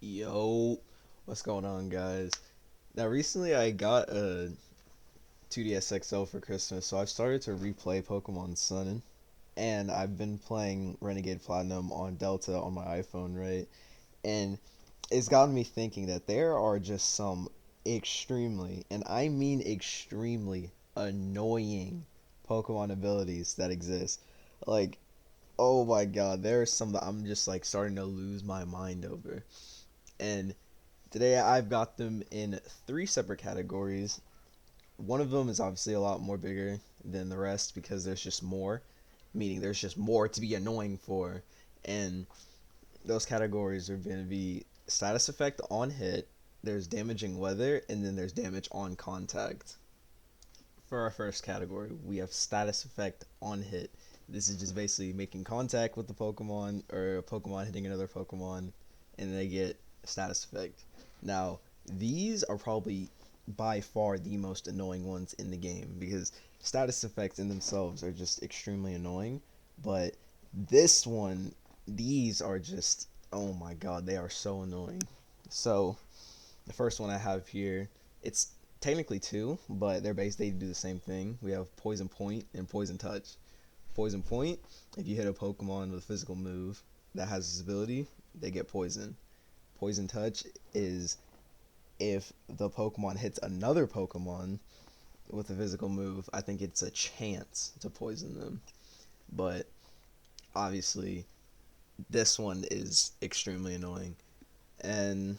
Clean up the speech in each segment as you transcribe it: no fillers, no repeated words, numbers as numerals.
Yo, what's going on, guys? Now, recently I got a 2DS XL for Christmas, so I've started to replay Pokemon Sun, and I've been playing Renegade Platinum on Delta on my iPhone, right? And it's gotten me thinking that there are just some extremely, and I mean extremely, annoying Pokemon abilities that exist. Like, oh my god, there are some that I'm just like starting to lose my mind over. And today I've got them in three separate categories. One of them is obviously a lot more bigger than the rest because there's just more, meaning there's just more to be annoying for. And those categories are going to be status effect on hit, there's damaging weather, and then there's damage on contact. For our first category, we have status effect on hit. This is just basically making contact with the Pokemon or a Pokemon hitting another Pokemon, and they get status effect. Now, these are probably by far the most annoying ones in the game because status effects in themselves are just extremely annoying. But this one, these are just, oh my god, they are so annoying. So, the first one I have here, it's technically two, but they do the same thing. We have Poison Point and Poison Touch. Poison Point, if you hit a Pokemon with a physical move that has this ability, they get poison. Poison Touch is if the Pokemon hits another Pokemon with a physical move, I think it's a chance to poison them. But obviously, this one is extremely annoying. And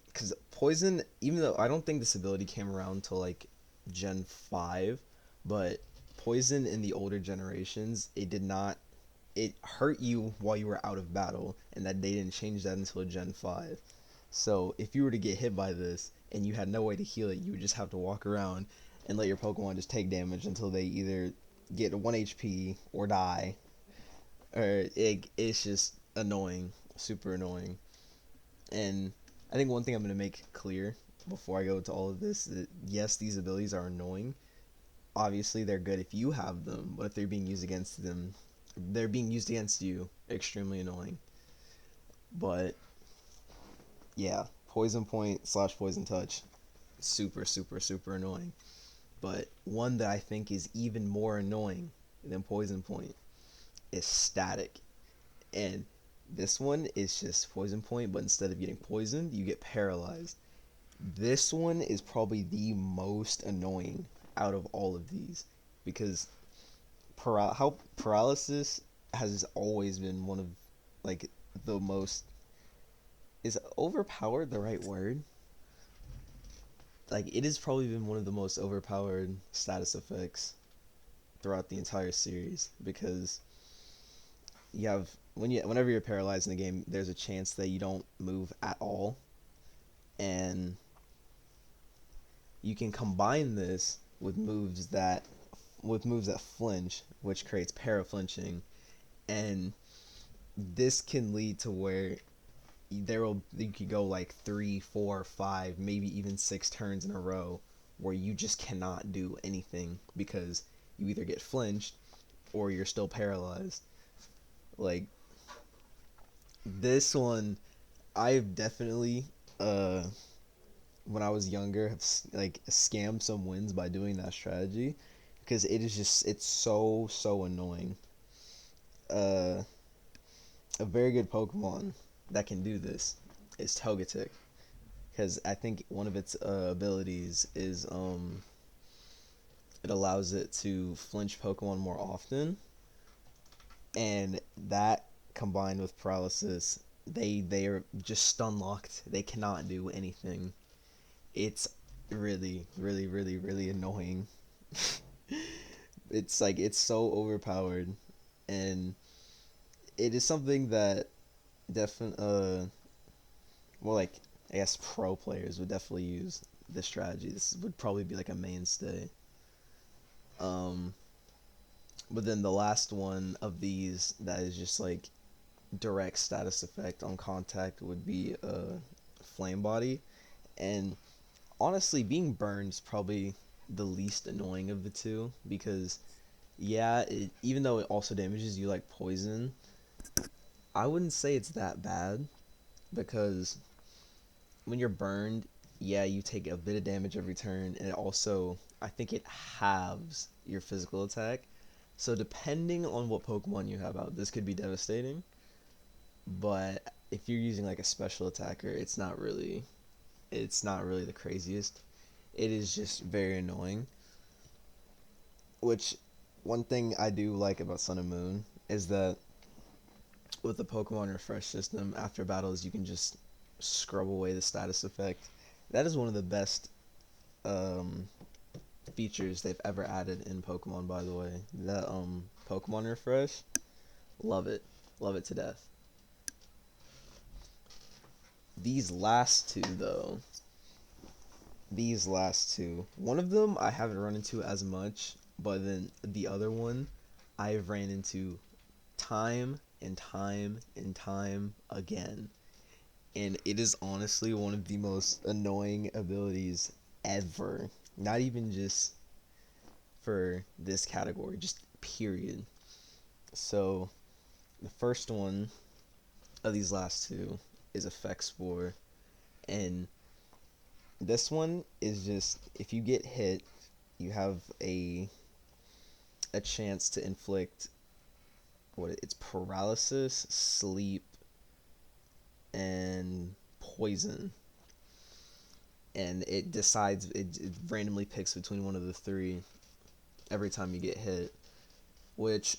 because poison, even though I don't think this ability came around till like Gen 5, but poison in the older generations, it hurt you while you were out of battle, and that they didn't change that until Gen 5. So if you were to get hit by this and you had no way to heal it, you would just have to walk around and let your Pokemon just take damage until they either get 1 HP or die. Or it's just annoying, super annoying. And I think one thing I'm going to make clear before I go into all of this is that yes, these abilities are annoying. Obviously, they're good if you have them, but if they're being used against you. Extremely annoying. But yeah, Poison Point slash Poison Touch, super, super, super annoying. But one that I think is even more annoying than Poison Point is Static. And this one is just Poison Point, but instead of getting poisoned, you get paralyzed. This one is probably the most annoying out of all of these because how paralysis has always been one of like the most, is overpowered the right word? Like it has probably been one of the most overpowered status effects throughout the entire series because you have whenever you're paralyzed in the game, there's a chance that you don't move at all, and you can combine this with moves that flinch, which creates para flinching, and this can lead to where you could go like 3, 4, 5, maybe even 6 turns in a row where you just cannot do anything because you either get flinched or you're still paralyzed. Like this one, I've definitely uh when I was younger have like scammed some wins by doing that strategy because it's so annoying. Uh, a very good Pokemon that can do this is Togetic because I think one of its abilities is it allows it to flinch Pokemon more often, and that combined with paralysis, they are just stun locked. They cannot do anything. It's really, really, really, really annoying. It's like it's so overpowered, and it is something that definitely, well, like I guess pro players would definitely use this strategy. This would probably be like a mainstay. Um, but then the last one of these that is just like direct status effect on contact would be flame body, and honestly, being burned is probably the least annoying of the two because yeah, even though it also damages you like poison, I wouldn't say it's that bad. because when you're burned, yeah, you take a bit of damage every turn, and it also, I think it halves your physical attack. So depending on what Pokemon you have out, this could be devastating. But if you're using like a special attacker, it's not really the craziest. It is just very annoying. Which one thing I do like about Sun and Moon is that with the Pokemon refresh system, after battles you can just scrub away the status effect. That is one of the best um, features they've ever added in Pokemon. By the way, that Pokemon refresh, love it to death. These last two though, one of them I haven't run into as much, but then the other one I've ran into time and time and time again. And it is honestly one of the most annoying abilities ever. Not even just for this category, just period. So, the first one of these last two is Effect Spore. And this one is just if you get hit, you have a chance to inflict what it's paralysis, sleep, and poison, and it randomly picks between one of the three every time you get hit, which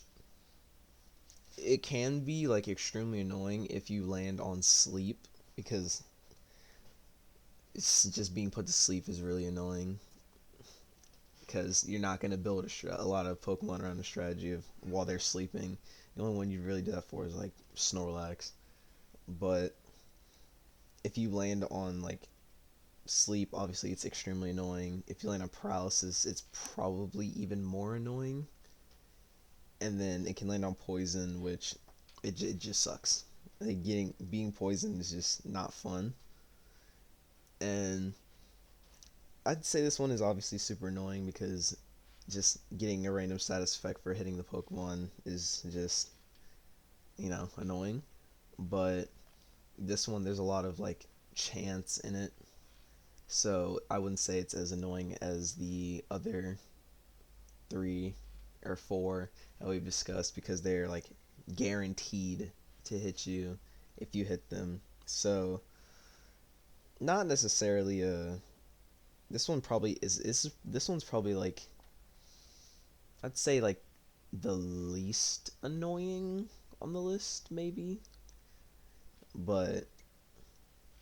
it can be like extremely annoying if you land on sleep, because it's just being put to sleep is really annoying, because you're not going to build a lot of Pokemon around the strategy of while they're sleeping. The only one you really do that for is like Snorlax. But if you land on like sleep, obviously it's extremely annoying. If you land on paralysis, it's probably even more annoying. And then it can land on poison, which it just sucks. Like being poisoned is just not fun. And I'd say this one is obviously super annoying because just getting a random status effect for hitting the Pokemon is just, annoying. But this one, there's a lot of like chance in it, so I wouldn't say it's as annoying as the other three or four that we've discussed, because they're like guaranteed to hit you if you hit them. So not necessarily a this one probably is this one's probably like, I'd say like the least annoying on the list maybe, but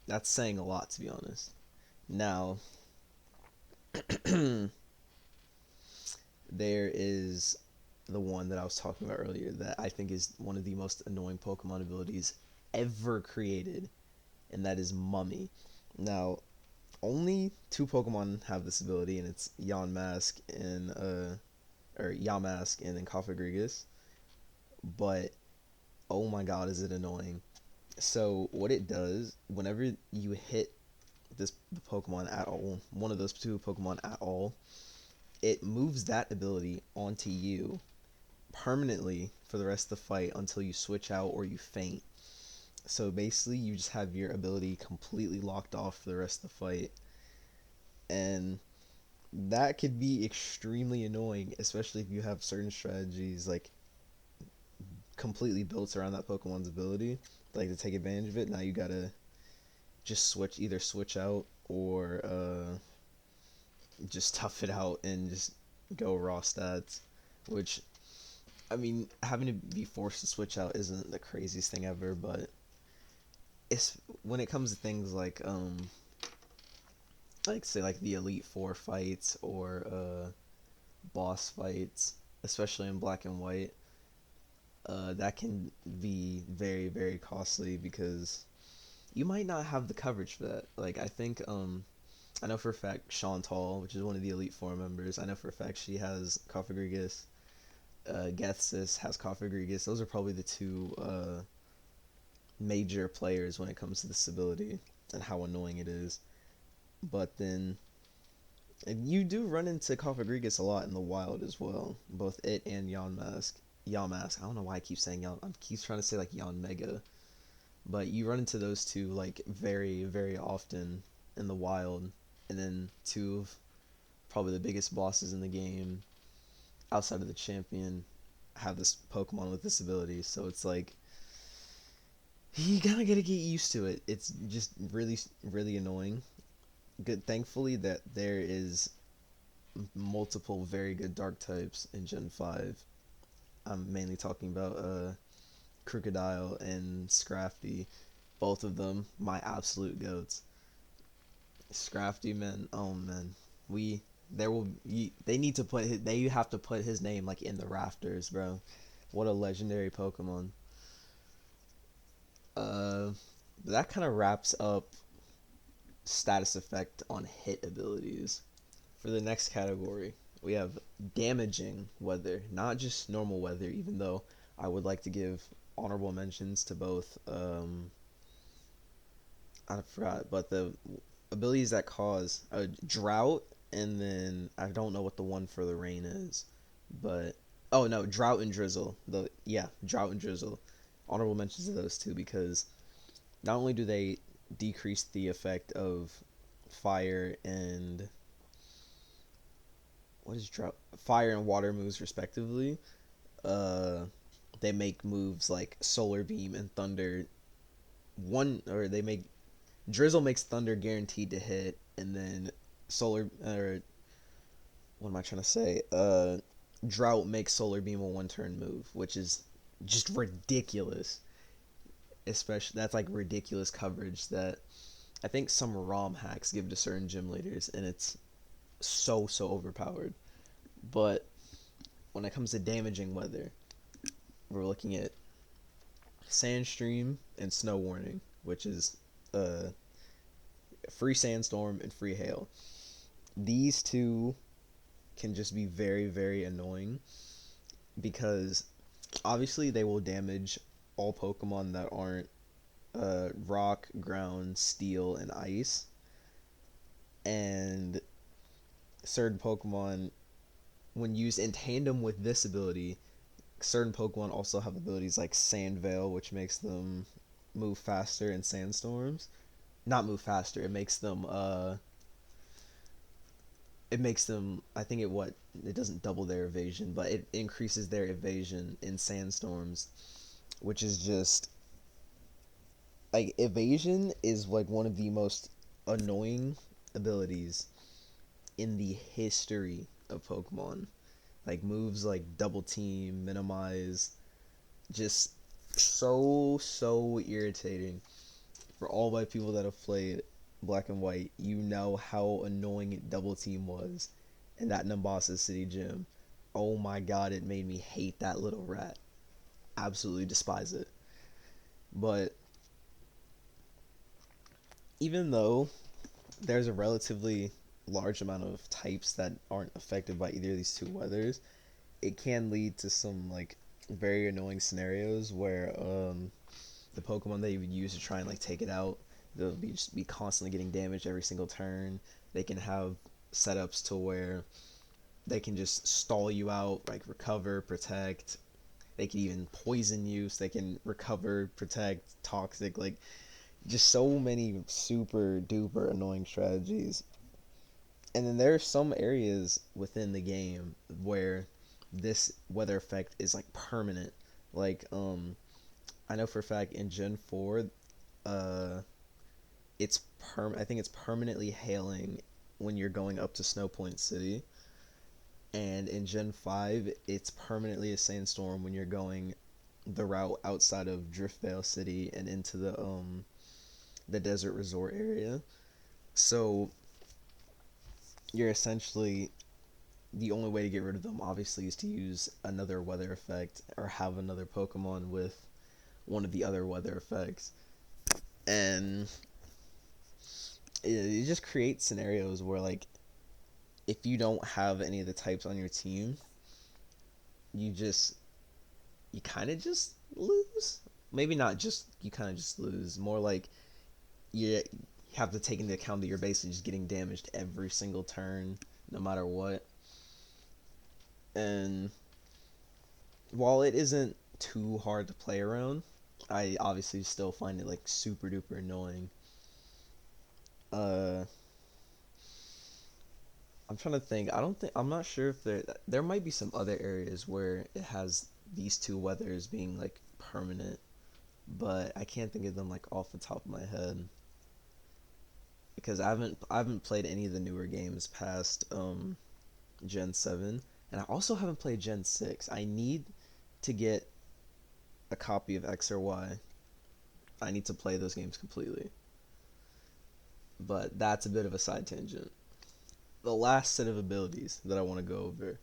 that's saying a lot, to be honest. Now there is the one that I was talking about earlier that I think is one of the most annoying Pokemon abilities ever created, and that is Mummy. Now, only two Pokemon have this ability, and it's Yamask and then Cofagrigus. But oh my god, is it annoying! So what it does whenever you hit this Pokemon at all, one of those two Pokemon at all, it moves that ability onto you permanently for the rest of the fight until you switch out or you faint. So basically, you just have your ability completely locked off for the rest of the fight. And that could be extremely annoying, especially if you have certain strategies like completely built around that Pokemon's ability, like to take advantage of it. Now you gotta just either switch out or just tough it out and just go raw stats. Which, I mean, having to be forced to switch out isn't the craziest thing ever, but it's when it comes to things like say like the Elite Four fights or boss fights, especially in Black and White, that can be very very costly because you might not have the coverage for that. Like I think I know for a fact Chantal, which is one of the Elite Four members, I know for a fact she has Cofagrigus. Gethsis has Cofagrigus. Those are probably the two major players when it comes to this ability and how annoying it is. But then you do run into Cofagrigus a lot in the wild as well, both it and Yamask. I don't know why I keep saying Yon. I keep trying to say like Yon Mega, But you run into those two like very, very often in the wild, and then two of probably the biggest bosses in the game outside of the champion have this Pokemon with this ability. So it's like you kind of gotta get used to it. It's just really, really annoying. Good, thankfully that there is multiple very good dark types in Gen 5. I'm mainly talking about Crocodile and Scrafty. Both of them, my absolute goats. Scrafty, man, oh man, we there will they need to put they have to put his name like in the rafters, bro. What a legendary Pokemon. Uh, that kind of wraps up status effect on hit abilities. For the next category, we have damaging weather, not just normal weather, even though I would like to give honorable mentions to both. I forgot, but the abilities that cause a drought, and then I don't know what the one for the rain is, but oh no, drought and drizzle. Drought and drizzle. Honorable mentions to those two because not only do they decrease the effect of fire and what is drought? Fire and water moves respectively. Uh, they make moves like solar beam and thunder. They make drizzle makes thunder guaranteed to hit, and then solar or what am I trying to say? Drought makes solar beam a one turn move, which is just ridiculous. Especially that's like ridiculous coverage that I think some ROM hacks give to certain gym leaders, and it's so overpowered. But when it comes to damaging weather, we're looking at Sandstream and Snow Warning, which is uh, free Sandstorm and free Hail. These two can just be very, very annoying because obviously they will damage all Pokemon that aren't rock, ground, steel, and ice. And certain Pokemon, when used in tandem with this ability, certain Pokemon also have abilities like Sand Veil, which makes them move faster in sandstorms. Not move faster. It makes them. I think it doesn't double their evasion, but it increases their evasion in sandstorms, which is just like evasion is like one of the most annoying abilities in the history of Pokemon. Like moves like double team, minimize, just so irritating. For all my people that have played Black and White, you know how annoying double team was in that Nimbasa City gym. Oh my god, it made me hate that little rat. Absolutely despise it. But even though there's a relatively large amount of types that aren't affected by either of these two weathers, it can lead to some like very annoying scenarios where the Pokemon that you would use to try and like take it out, they'll just be constantly getting damaged every single turn. They can have setups to where they can just stall you out, like recover, protect. They can even poison you, so they can recover, protect, toxic, like just so many super duper annoying strategies. And then there are some areas within the game where this weather effect is like permanent. Like I know for a fact in Gen 4 uh I think it's permanently hailing when you're going up to Snowpoint City, and in Gen 5 it's permanently a sandstorm when you're going the route outside of Driftvale City and into the desert resort area. So you're essentially the only way to get rid of them obviously is to use another weather effect or have another Pokemon with one of the other weather effects. And it just creates scenarios where like if you don't have any of the types on your team, you just you kind of just lose. Maybe not just you kind of just lose. More like you have to take into account that you're basically just getting damaged every single turn, no matter what. And while it isn't too hard to play around, I obviously still find it like super duper annoying. Uh, I'm trying to think. I'm not sure if there might be some other areas where it has these two weathers being like permanent, but I can't think of them like off the top of my head because I haven't played any of the newer games past Gen 7, and I also haven't played Gen 6. I need to get a copy of X or Y. I need to play those games completely. But that's a bit of a side tangent. The last set of abilities that I want to go over,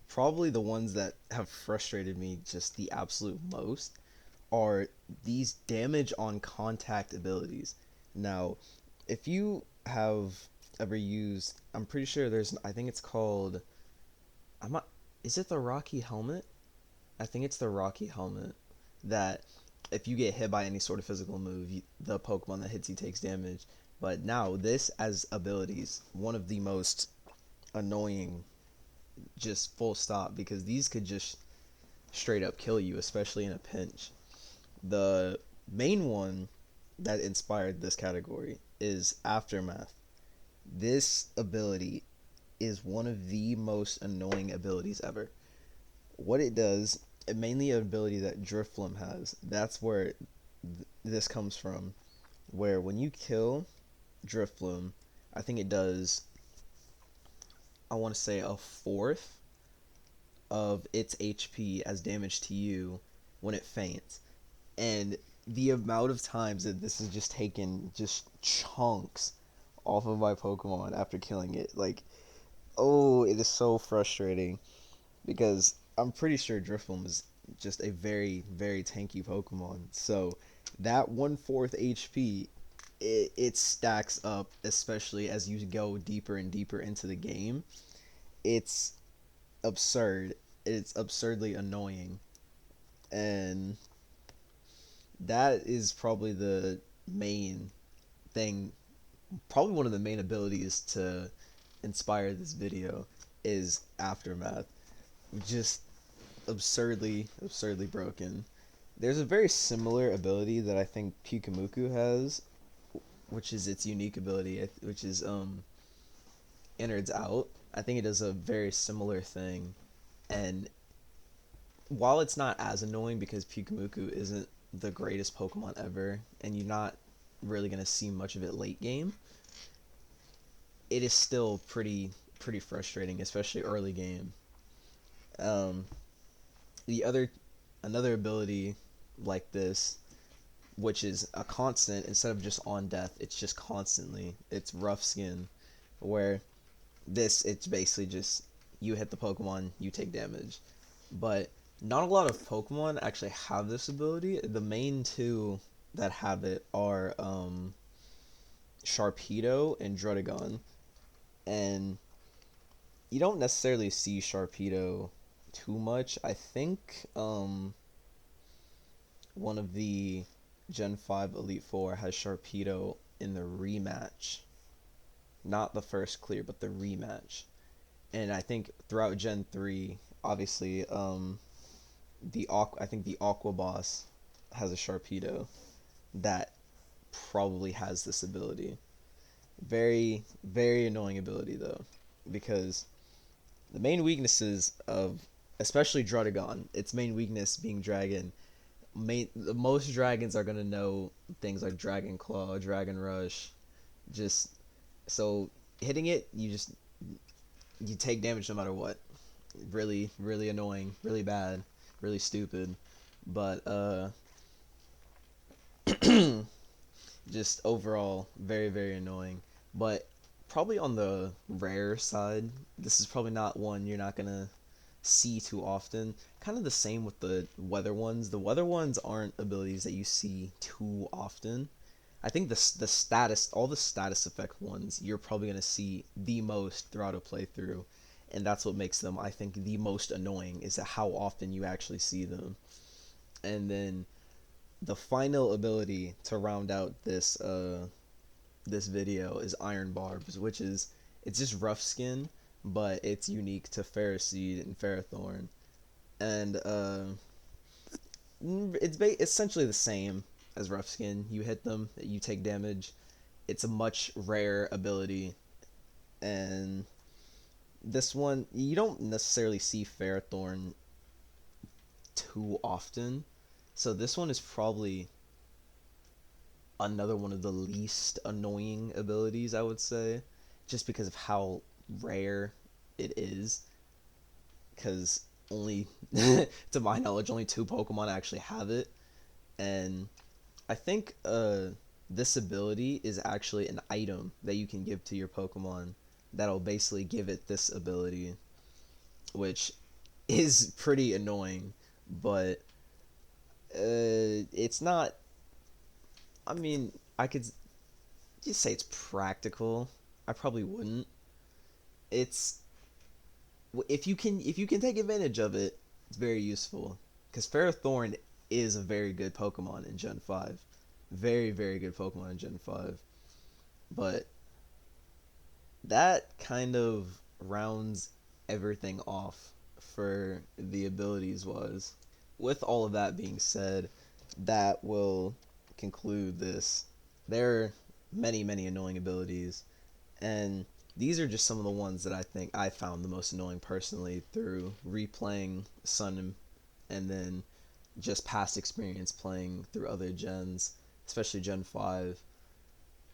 probably the ones that have frustrated me just the absolute most, are these damage on contact abilities. Now, if you have ever used, I'm pretty sure I think it's called, I'm not, is it the Rocky Helmet? I think it's the Rocky Helmet that if you get hit by any sort of physical move, the Pokemon that hits you takes damage. But now this as abilities, one of the most annoying, just full stop, because these could just straight up kill you, especially in a pinch. The main one that inspired this category is Aftermath. This ability is one of the most annoying abilities ever. What it does, mainly an ability that Drifloon has. That's where this comes from. Where when you kill Drifloon, I think it does, I want to say, a fourth of its HP as damage to you when it faints. And the amount of times that this has just taken just chunks off of my Pokemon after killing it, like, oh, it is so frustrating because I'm pretty sure Drifloon is just a very, very tanky Pokemon. So that 1/4 HP, it stacks up, especially as you go deeper and deeper into the game. It's absurd. It's absurdly annoying. And that is probably the main thing, probably one of the main abilities to inspire this video is Aftermath. Just absurdly broken. There's a very similar ability that I think Pyukumuku has, which is its unique ability, which is innards out. I think it does a very similar thing, and while it's not as annoying because Pyukumuku isn't the greatest Pokemon ever, and you're not really gonna see much of it late game, it is still pretty frustrating, especially early game. Um, the other Another ability like this, which is a constant instead of just on death, it's just constantly. It's Rough Skin, where it's basically just you hit the Pokemon, you take damage. But not a lot of Pokemon actually have this ability. The main two that have it are Sharpedo and Druddigon, and you don't necessarily see Sharpedo too much. I think one of the Gen 5 Elite Four has Sharpedo in the rematch. Not the first clear, but the rematch. And I think throughout Gen 3, obviously, I think the Aqua Boss has a Sharpedo that probably has this ability. Very, very annoying ability, though, because the main weaknesses of, especially Druddigon, its main weakness being Dragon, most dragons are gonna know things like Dragon Claw, Dragon Rush. Just so hitting it, you take damage no matter what. Really, really annoying, really bad, really stupid. But just overall very very annoying. But probably on the rare side, this is probably not one you're not gonna see too often. Kind of the same with the weather ones. The weather ones aren't abilities that you see too often. I think the status, all the status effect ones, you're probably gonna see the most throughout a playthrough, and that's what makes them, I think, the most annoying is how often you actually see them. And then the final ability to round out this video is Iron Barbs, which is, it's just Rough Skin, but it's unique to Ferroseed and Ferrothorn. And It's essentially the same as Rough Skin. You hit them, you take damage. It's a much rare ability, and this one you don't necessarily see Ferrothorn too often. So this one is probably another one of the least annoying abilities, I would say, just because of how rare it is. Because only, to my knowledge, only two Pokemon actually have it, and I think this ability is actually an item that you can give to your Pokemon that'll basically give it this ability, which is pretty annoying, but it's not. I mean, I could just say it's practical. I probably wouldn't. It's if you can take advantage of it, it's very useful. Because Ferrothorn is a very good Pokemon in Gen 5. Very, very good Pokemon in Gen 5. But that kind of rounds everything off for the abilities was. With all of that being said, that will conclude this. There are many, many annoying abilities, and these are just some of the ones that I think I found the most annoying personally through replaying Sun and then just past experience playing through other gens, especially Gen 5.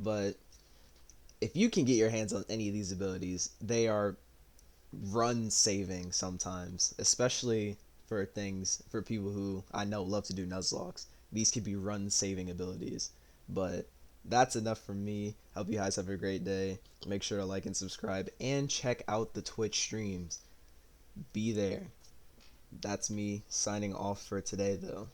But if you can get your hands on any of these abilities, they are run saving sometimes, especially for people who I know love to do Nuzlocks. These could be run saving abilities. But that's enough from me. Hope you guys have a great day. Make sure to like and subscribe and check out the Twitch streams. Be there. That's me signing off for today though.